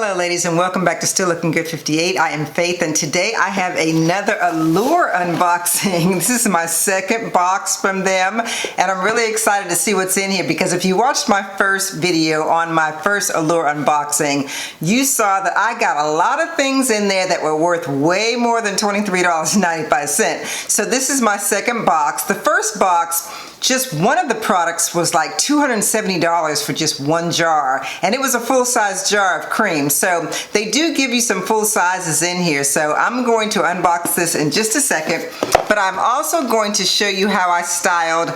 Hello ladies and welcome back to Still Looking Good 58. I am Faith and today I have another Allure unboxing. This is my second box from them and I'm really excited to see what's in here because if you watched my first video on my first Allure unboxing, you saw that I got a lot of things in there that were worth way more than $23.95. So this is my second box. The first box, just one of the products was like $270 for just one jar, and it was a full-size jar of cream. So they do give you some full sizes in here. So I'm going to unbox this in just a second, but I'm also going to show you how I styled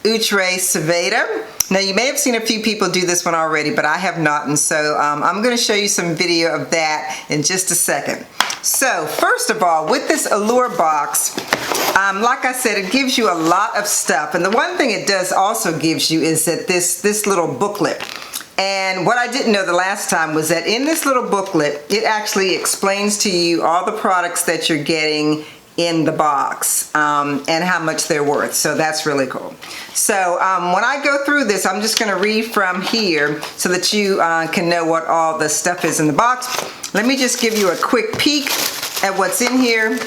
Outre Soveida. Now you may have seen a few people do this one already, but I have not, and so I'm going to show you some video of that in just a second. So first of all, with this Allure box, like I said, it gives you a lot of stuff, and the one thing it does also gives you is that this little booklet. And what I didn't know the last time was that in this little booklet, it actually explains to you all the products that you're getting in the box and how much they're worth. So that's really cool. So when I go through this, I'm just going to read from here so that you can know what all the stuff is in the box. Let me just give you a quick peek at what's in here.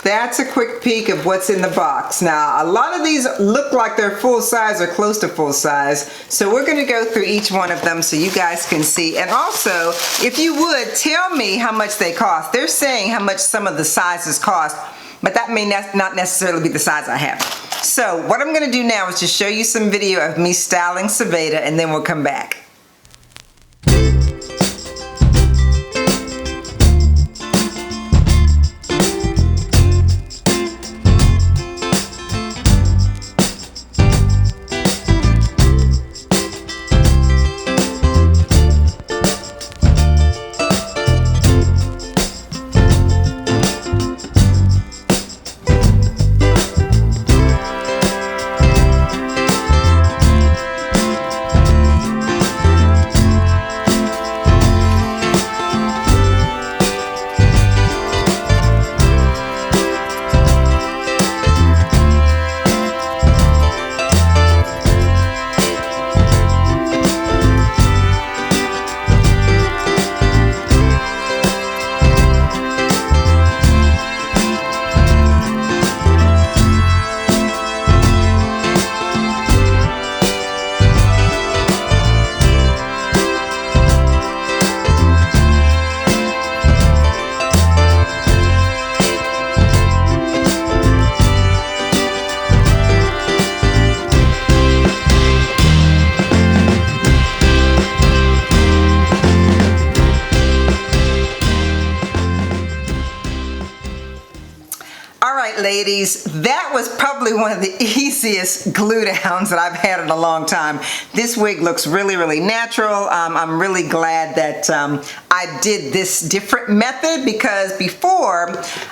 That's a quick peek of what's in the box. Now, a lot of these look like they're full size or close to full size, so we're going to go through each one of them so you guys can see. And also, if you would, tell me how much they cost. They're saying how much some of the sizes cost, but that may not necessarily be the size I have. So, what I'm going to do now is just show you some video of me styling Soveida, and then we'll come back. Ladies, that was probably one of the easiest glue downs that I've had in a long time. This wig looks really, really natural. I'm really glad that I did this different method because before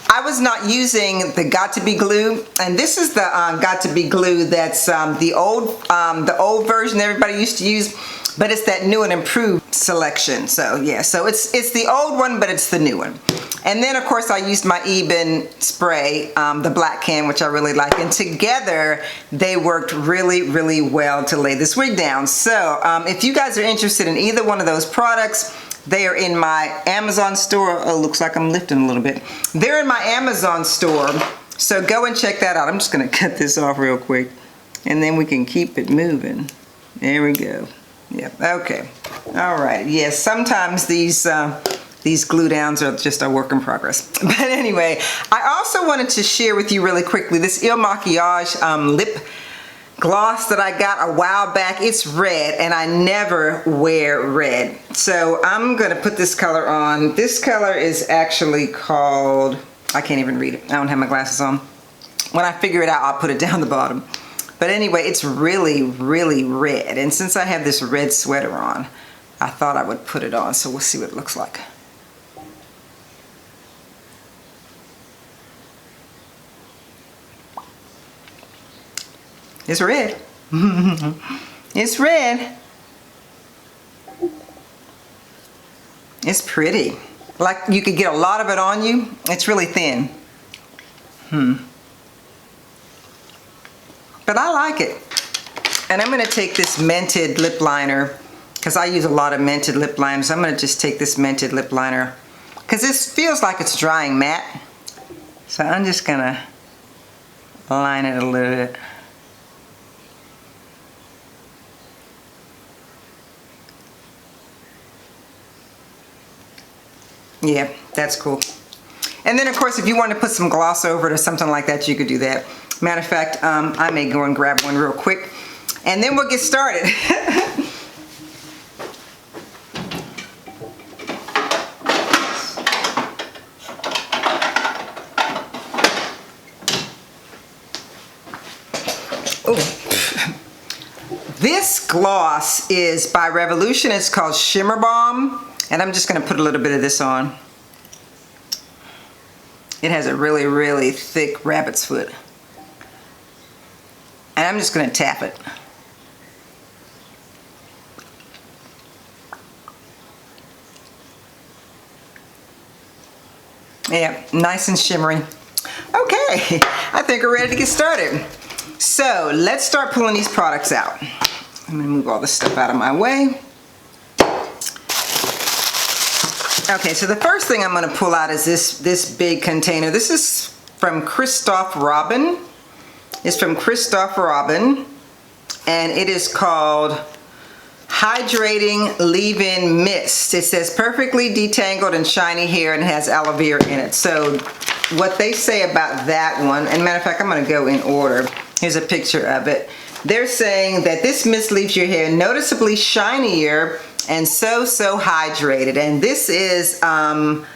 I was not using the Got to Be glue, and this is the Got to Be glue that's the old version everybody used to use, but it's that new and improved selection. So yeah, so it's the old one, but it's the new one. And then of course I used my Eben spray, the black can, which I really like, and together they worked really, really well to lay this wig down. So if you guys are interested in either one of those products, they are in my Amazon store. Oh, looks like I'm lifting a little bit. They're in my Amazon store, so go and check that out. I'm just gonna cut this off real quick, and then we can keep it moving. There we go. Yep, okay. All right, yes, sometimes these glue downs are just a work in progress. But anyway, I also wanted to share with you really quickly this MY HEADBANDS lip gloss that I got a while back. It's red, and I never wear red. So I'm gonna put this color on. This color is actually called, I can't even read it. I don't have my glasses on. When I figure it out, I'll put it down the bottom. But anyway, it's really, really red. And since I have this red sweater on, I thought I would put it on. So we'll see what it looks like. It's red. It's red. It's pretty. Like you could get a lot of it on you. It's really thin. But I like it. And I'm going to take this Mented lip liner because I use a lot of mented lip liners. I'm going to just take this mented lip liner because this feels like it's drying matte. So I'm just going to line it a little bit. Yeah, that's cool. And then of course if you want to put some gloss over it or something like that, you could do that. Matter of fact, I may go and grab one real quick and then we'll get started. This gloss is by Revolution. It's called Shimmer Balm. And I'm just going to put a little bit of this on. It has a really, really thick rabbit's foot. And I'm just going to tap it. Yeah, nice and shimmery. Okay, I think we're ready to get started. So let's start pulling these products out. I'm going to move all this stuff out of my way. Okay, so the first thing I'm going to pull out is this big container. This is from Christophe Robin. It's from Christophe Robin, and it is called Hydrating Leave-In Mist. It says perfectly detangled and shiny hair and has aloe vera in it. So what they say about that one, and matter of fact, I'm going to go in order. Here's a picture of it. They're saying that this mist leaves your hair noticeably shinier and so hydrated. And this is 5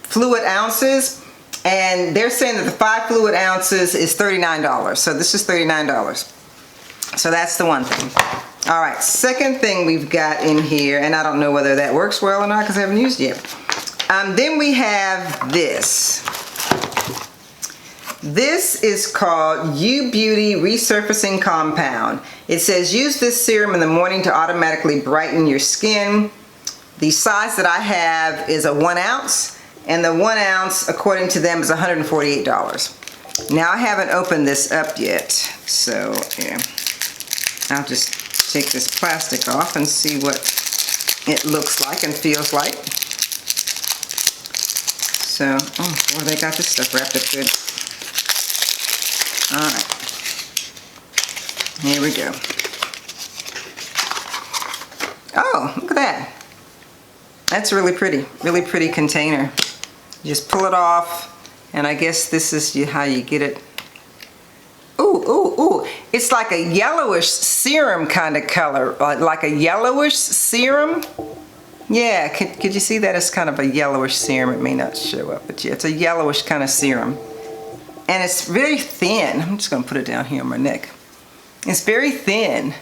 fluid ounces, and they're saying that the 5 fluid ounces is $39. So this is $39. So that's the one thing. All right, second thing we've got in here, and I don't know whether that works well or not because I haven't used it yet. Then we have this. This is called U Beauty Resurfacing Compound. It says use this serum in the morning to automatically brighten your skin. The size that I have is a 1 ounce, and the 1 ounce, according to them, is $148. Now I haven't opened this up yet, so yeah, I'll just take this plastic off and see what it looks like and feels like. So, oh boy, they got this stuff wrapped up good. All right, here we go. Oh, look at that. That's really pretty container. You just pull it off, and I guess this is how you get it. Ooh, it's like a yellowish serum kind of color, like a yellowish serum. Yeah, could you see that? It's kind of a yellowish serum. It may not show up, but yeah, it's a yellowish kind of serum. And it's very thin. I'm just going to put it down here on my neck. It's very thin,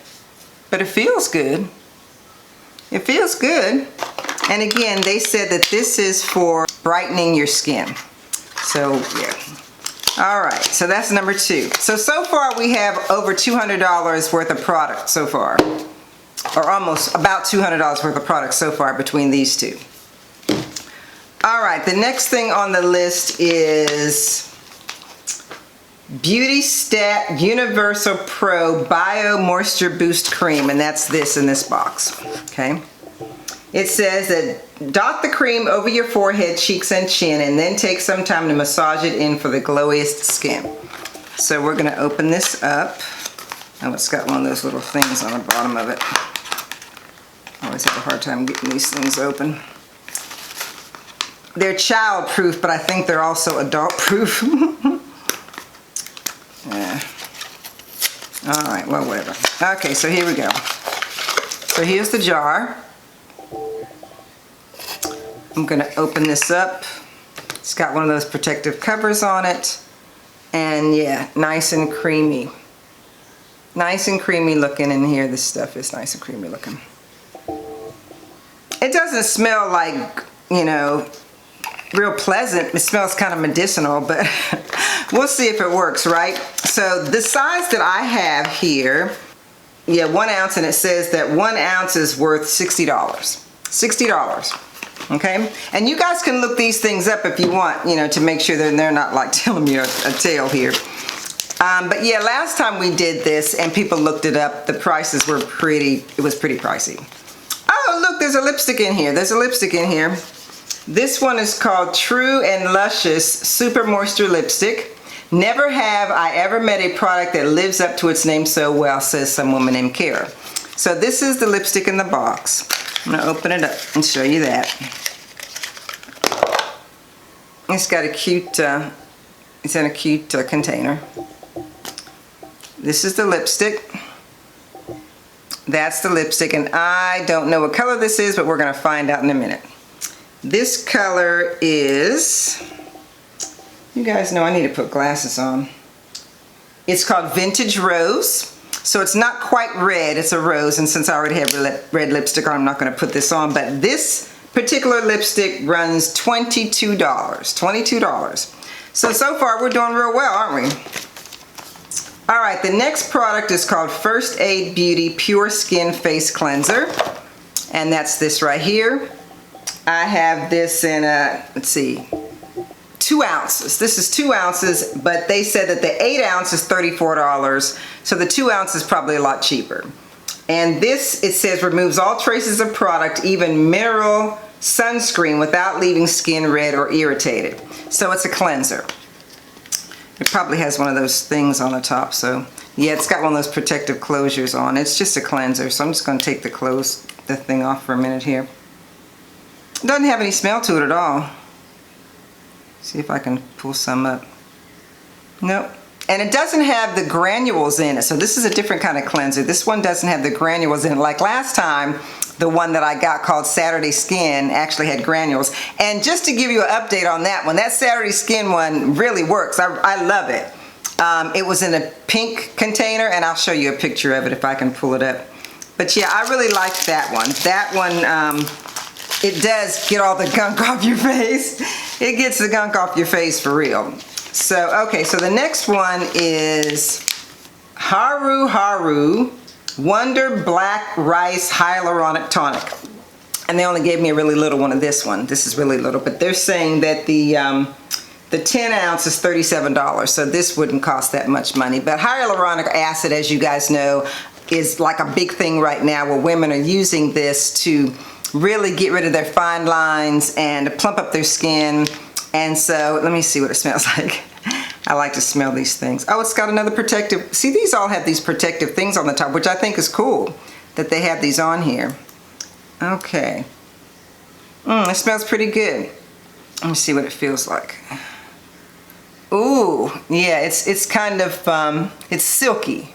but it feels good. It feels good. And again, they said that this is for brightening your skin. So, yeah. All right, so that's number 2. So far we have over $200 worth of product so far. Or almost about $200 worth of product so far between these two. All right, the next thing on the list is Beauty Stat Universal Pro Bio Moisture Boost Cream, and that's this in this box, okay? It says that dot the cream over your forehead, cheeks, and chin, and then take some time to massage it in for the glowiest skin. So we're gonna open this up. Oh, it's got one of those little things on the bottom of it. I always have a hard time getting these things open. They're child-proof, but I think they're also adult-proof. Yeah. All right, well, whatever. Okay, so here we go. So here's the jar. I'm gonna open this up. It's got one of those protective covers on it. And yeah, nice and creamy. Nice and creamy looking in here. This stuff is nice and creamy looking. It doesn't smell like, you know, real pleasant. It smells kind of medicinal, but we'll see if it works, right? So the size that I have here, yeah, 1 ounce, and it says that 1 ounce is worth $60. $60, okay? And you guys can look these things up if you want, you know, to make sure that they're not like telling me a tale here. But yeah, last time we did this and people looked it up, the prices were it was pretty pricey. Oh, look, there's a lipstick in here. There's a lipstick in here. This one is called True and Luscious Super Moisture Lipstick. Never have I ever met a product that lives up to its name so well, says some woman named Kara. So this is the lipstick in the box. I'm gonna open it up and show you that. It's got a cute, it's in a cute container. This is the lipstick. That's the lipstick, and I don't know what color this is, but we're gonna find out in a minute. This color is, you guys know I need to put glasses on. It's called Vintage Rose. So it's not quite red, it's a rose, and since I already have red lipstick on, I'm not gonna put this on, but this particular lipstick runs $22. $22. So far we're doing real well, aren't we? All right, the next product is called First Aid Beauty Pure Skin Face Cleanser, and that's this right here. I have this in let's see, 2 ounces. This is 2 ounces, but they said that the 8 ounce is $34, so the 2 ounce is probably a lot cheaper. And this, it says, removes all traces of product, even mineral sunscreen, without leaving skin red or irritated. So it's a cleanser. It probably has one of those things on the top, so yeah, it's got one of those protective closures on. It's just a cleanser, so I'm just going to take the thing off for a minute here. It doesn't have any smell to it at all. See if I can pull some up. Nope. And it doesn't have the granules in it, so this is a different kind of cleanser. This one doesn't have the granules in it. Like last time, the one that I got called Saturday Skin actually had granules. And just to give you an update on that one, that Saturday Skin one really works. I love it. It was in a pink container, and I'll show you a picture of it if I can pull it up. But yeah, I really like that one. That one, it does get all the gunk off your face. It gets the gunk off your face for real. So, okay, so the next one is Haru Haru Wonder Black Rice Hyaluronic Tonic. And they only gave me a really little one of this one. This is really little, but they're saying that the 10 ounce is $37, so this wouldn't cost that much money. But hyaluronic acid, as you guys know, is like a big thing right now where women are using this to really get rid of their fine lines and to plump up their skin. And so, let me see what it smells like. I like to smell these things. Oh, it's got another protective, see, these all have these protective things on the top, which I think is cool that they have these on here. Okay. It smells pretty good. Let me see what it feels like. Ooh, yeah, it's kind of, it's silky.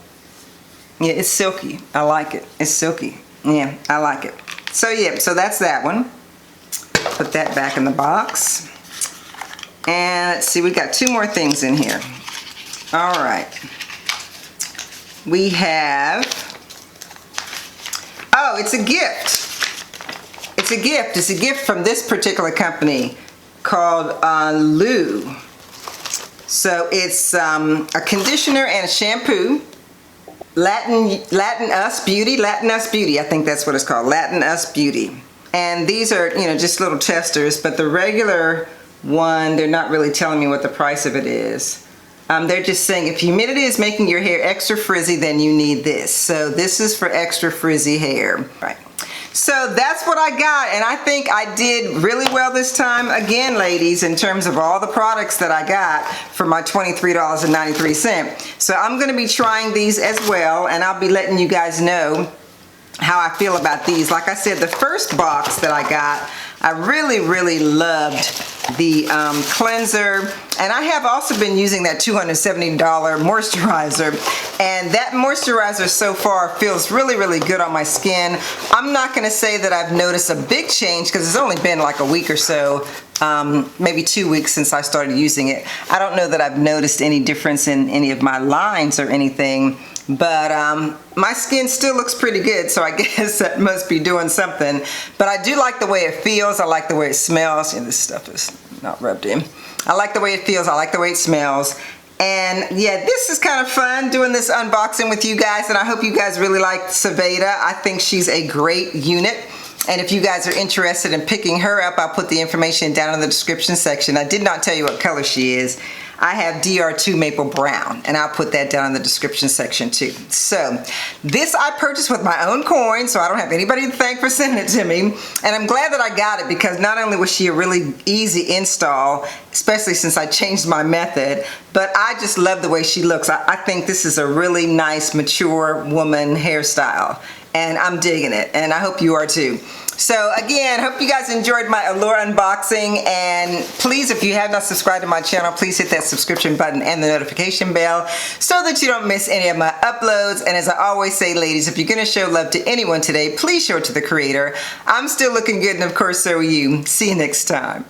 Yeah, it's silky. I like it. It's silky. Yeah, I like it. So yeah, so that's that one. Put that back in the box. And let's see, we got 2 more things in here. All right. We have, oh, it's a gift. It's a gift. It's a gift from this particular company called Allure. So it's a conditioner and a shampoo. Latin Us Beauty, I think that's what it's called, Latin Us Beauty. And these are, you know, just little testers, but the regular one, they're not really telling me what the price of it is. They're just saying if humidity is making your hair extra frizzy, then you need this. So this is for extra frizzy hair. Right. So that's what I got, and I think I did really well this time, again, ladies, in terms of all the products that I got for my $23.93. So I'm going to be trying these as well, and I'll be letting you guys know how I feel about these. Like I said, the first box that I got, I really loved the cleanser, and I have also been using that $270 moisturizer, and that moisturizer so far feels really good on my skin. I'm not going to say that I've noticed a big change because it's only been like a week or so, maybe 2 weeks since I started using it. I don't know that I've noticed any difference in any of my lines or anything, but my skin still looks pretty good, so I guess that must be doing something. But I do like the way it feels. I like the way it smells. And this stuff is not rubbed in. I like the way it feels. I like the way it smells. And yeah, this is kind of fun doing this unboxing with you guys, and I hope you guys really like Soveida. I think she's a great unit. And if you guys are interested in picking her up, I'll put the information down in the description section. I did not tell you what color she is. I have DR2 Maple Brown, and I'll put that down in the description section too. So this I purchased with my own coin, so I don't have anybody to thank for sending it to me. And I'm glad that I got it because not only was she a really easy install, especially since I changed my method, but I just love the way she looks. I think this is a really nice, mature woman hairstyle, and I'm digging it, and I hope you are too. So again, hope you guys enjoyed my Allure unboxing, and please, if you have not subscribed to my channel, please hit that subscription button and the notification bell so that you don't miss any of my uploads. And as I always say, ladies, if you're gonna show love to anyone today, please show it to the creator. I'm still looking good, and of course, so are you. See you next time.